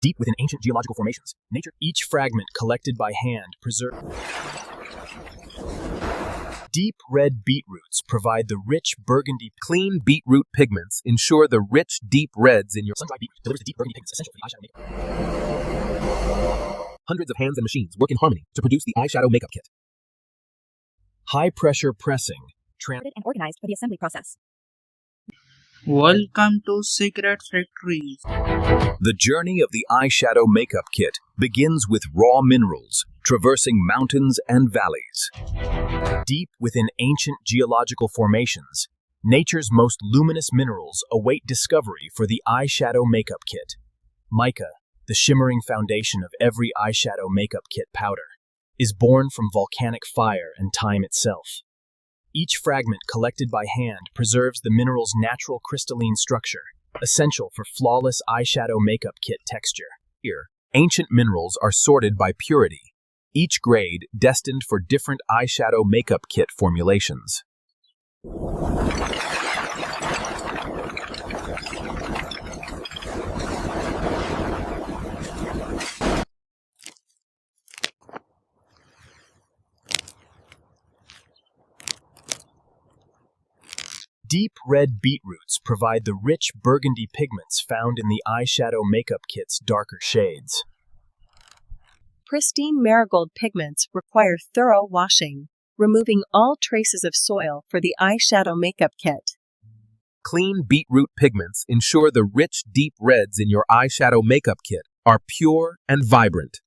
deep within ancient geological formations. Nature, each fragment collected by hand, preserved. Deep red beetroots provide the rich burgundy. Clean beetroot pigments ensure the rich, deep reds in your Sun-dried beetroot delivers the deep burgundy pigments essential for the eyeshadow makeup. Hundreds of hands and machines work in harmony to produce the eyeshadow makeup kit. High-pressure pressing. And organized for the assembly process. Welcome to Secret Factories. The journey of the eyeshadow makeup kit begins with raw minerals, traversing mountains and valleys. Deep within ancient geological formations, nature's most luminous minerals await discovery for the eyeshadow makeup kit. Mica, the shimmering foundation of every eyeshadow makeup kit powder, is born from volcanic fire and time itself. Each fragment collected by hand preserves the mineral's natural crystalline structure, essential for flawless eyeshadow makeup kit texture. Here, ancient minerals are sorted by purity, each grade destined for different eyeshadow makeup kit formulations. Deep red beetroots provide the rich burgundy pigments found in the eyeshadow makeup kit's darker shades. Pristine marigold pigments require thorough washing, removing all traces of soil for the eyeshadow makeup kit. Clean beetroot pigments ensure the rich, deep reds in your eyeshadow makeup kit are pure and vibrant.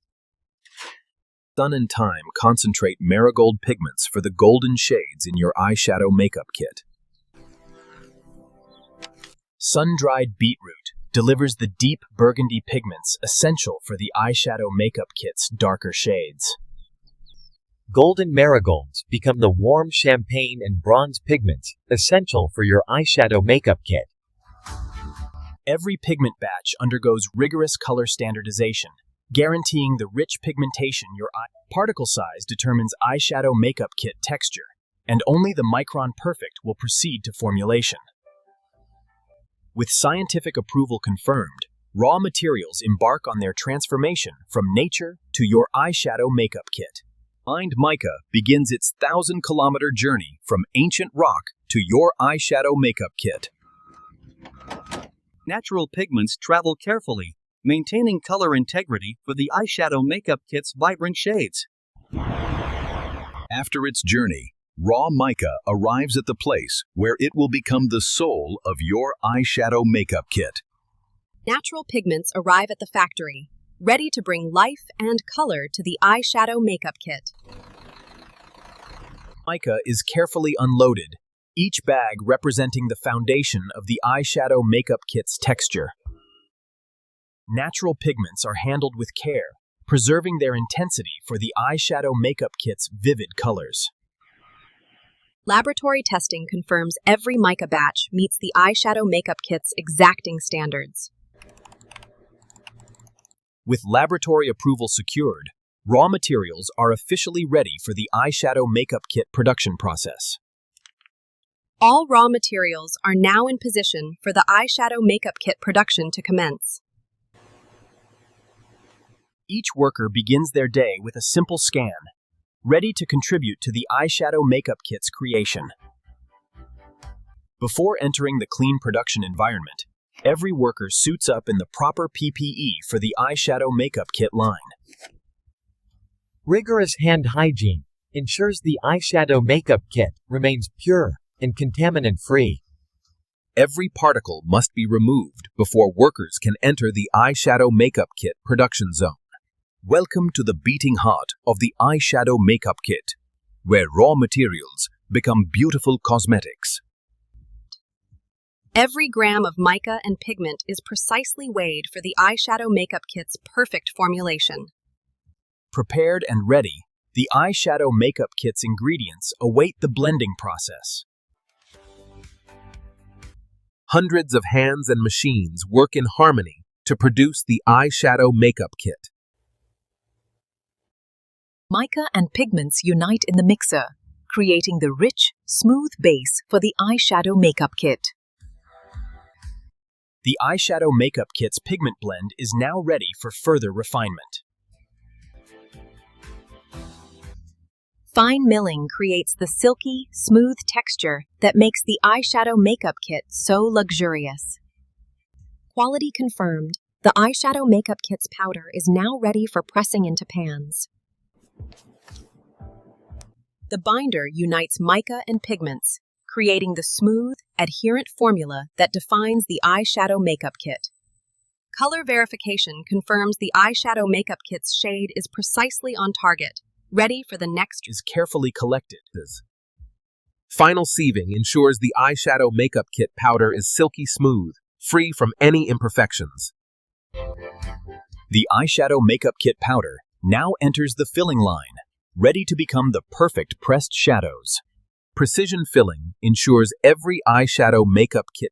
Sun and time concentrate marigold pigments for the golden shades in your eyeshadow makeup kit. Sun-dried beetroot delivers the deep burgundy pigments essential for the eyeshadow makeup kit's darker shades. Golden marigolds become the warm champagne and bronze pigments essential for your eyeshadow makeup kit. Every pigment batch undergoes rigorous color standardization, guaranteeing the rich pigmentation your eye. Particle size determines eyeshadow makeup kit texture, and only the micron perfect will proceed to formulation. With scientific approval confirmed, raw materials embark on their transformation from nature to your eyeshadow makeup kit. Mind Mica begins its 1,000-kilometer journey from ancient rock to your eyeshadow makeup kit. Natural pigments travel carefully, maintaining color integrity for the eyeshadow makeup kit's vibrant shades. After its journey, raw mica arrives at the place where it will become the soul of your eyeshadow makeup kit. Natural pigments arrive at the factory, ready to bring life and color to the eyeshadow makeup kit. Mica is carefully unloaded, each bag representing the foundation of the eyeshadow makeup kit's texture. Natural pigments are handled with care, preserving their intensity for the eyeshadow makeup kit's vivid colors. Laboratory testing confirms every mica batch meets the eyeshadow makeup kit's exacting standards. With laboratory approval secured, raw materials are officially ready for the eyeshadow makeup kit production process. All raw materials are now in position for the eyeshadow makeup kit production to commence. Each worker begins their day with a simple scan, ready to contribute to the eyeshadow makeup kit's creation. Before entering the clean production environment, every worker suits up in the proper PPE for the eyeshadow makeup kit line. Rigorous hand hygiene ensures the eyeshadow makeup kit remains pure and contaminant-free. Every particle must be removed before workers can enter the eyeshadow makeup kit production zone. Welcome to the beating heart of the eyeshadow makeup kit, where raw materials become beautiful cosmetics. Every gram of mica and pigment is precisely weighed for the eyeshadow makeup kit's perfect formulation. Prepared and ready, the eyeshadow makeup kit's ingredients await the blending process. Hundreds of hands and machines work in harmony to produce the eyeshadow makeup kit. Mica and pigments unite in the mixer, creating the rich, smooth base for the eyeshadow makeup kit. The eyeshadow makeup kit's pigment blend is now ready for further refinement. Fine milling creates the silky, smooth texture that makes the eyeshadow makeup kit so luxurious. Quality confirmed, the eyeshadow makeup kit's powder is now ready for pressing into pans. The binder unites mica and pigments, creating the smooth, adherent formula that defines the eyeshadow makeup kit. Color verification confirms the eyeshadow makeup kit's shade is precisely on target, ready for the next Is carefully collected. Final sieving ensures the eyeshadow makeup kit powder is silky smooth, free from any imperfections. The eyeshadow makeup kit powder now enters the filling line, ready to become the perfect pressed shadows. Precision filling ensures every edge shadow makeup kit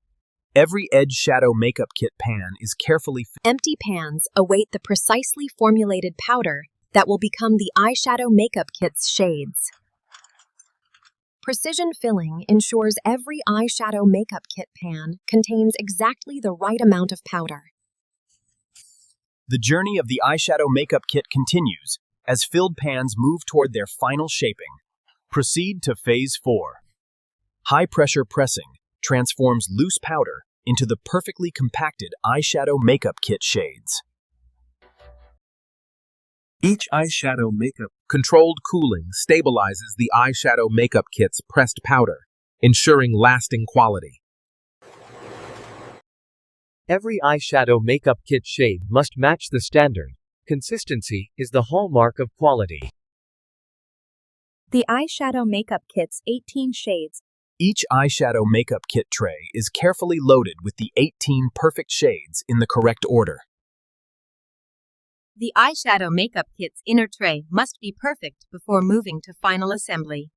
pan is carefully filled. empty pans await the precisely formulated powder that will become the eyeshadow makeup kit's shades. Precision filling ensures every eyeshadow makeup kit pan contains exactly the right amount of powder. The journey of the eyeshadow makeup kit continues as filled pans move toward their final shaping. Proceed to Phase 4. High-pressure pressing transforms loose powder into the perfectly compacted eyeshadow makeup kit shades. Each eyeshadow makeup Controlled cooling stabilizes the eyeshadow makeup kit's pressed powder, ensuring lasting quality. Every eyeshadow makeup kit shade must match the standard. Consistency is the hallmark of quality. The eyeshadow makeup kit's 18 shades. Each eyeshadow makeup kit tray is carefully loaded with the 18 perfect shades in the correct order. The eyeshadow makeup kit's inner tray must be perfect before moving to final assembly.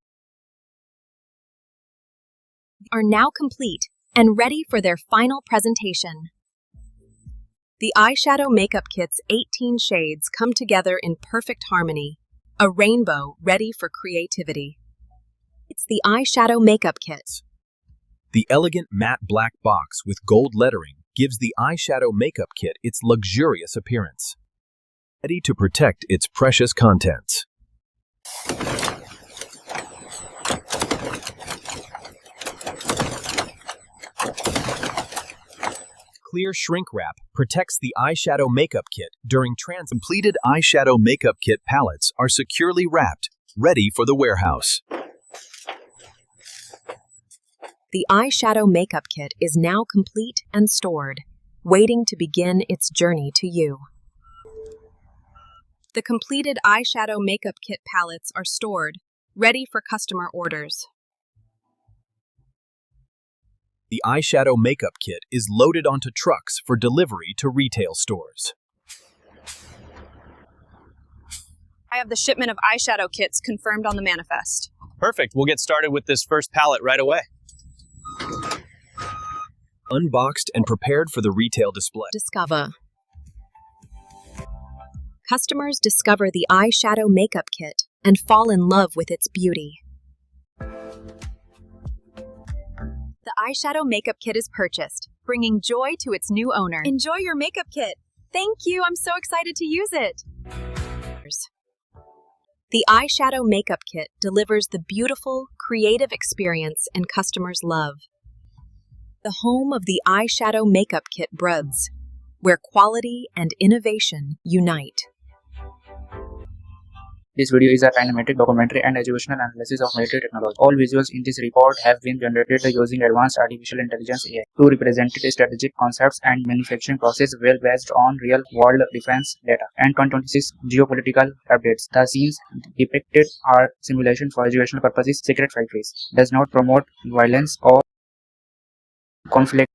Are now complete and ready for their final presentation. The eyeshadow makeup kit's 18 shades come together in perfect harmony, a rainbow ready for creativity. It's the eyeshadow makeup kit. The elegant matte black box with gold lettering gives the eyeshadow makeup kit its luxurious appearance, ready to protect its precious contents. Clear shrink wrap protects the eyeshadow makeup kit during completed eyeshadow makeup kit palettes are securely wrapped, ready for the warehouse. The eyeshadow makeup kit is now complete and stored, waiting to begin its journey to you. The completed eyeshadow makeup kit palettes are stored, ready for customer orders. The eyeshadow makeup kit is loaded onto trucks for delivery to retail stores. I have the shipment of eyeshadow kits confirmed on the manifest. Perfect. We'll get started with this first palette right away. Unboxed and prepared for the retail display. Discover. Customers discover the eyeshadow makeup kit and fall in love with its beauty. The eyeshadow makeup kit is purchased, bringing joy to its new owner. Enjoy your makeup kit. Thank you. I'm so excited to use it. The eyeshadow makeup kit delivers the beautiful, creative experience and customers love. The home of the eyeshadow makeup kit Bruds, where quality and innovation unite. This video is a kinematic documentary and educational analysis of military technology. All visuals in this report have been generated using advanced artificial intelligence AI to represent strategic concepts and manufacturing process well based on real-world defense data and 2026 geopolitical updates. The scenes depicted are simulation for educational purposes. Secret factories does not promote violence or conflict.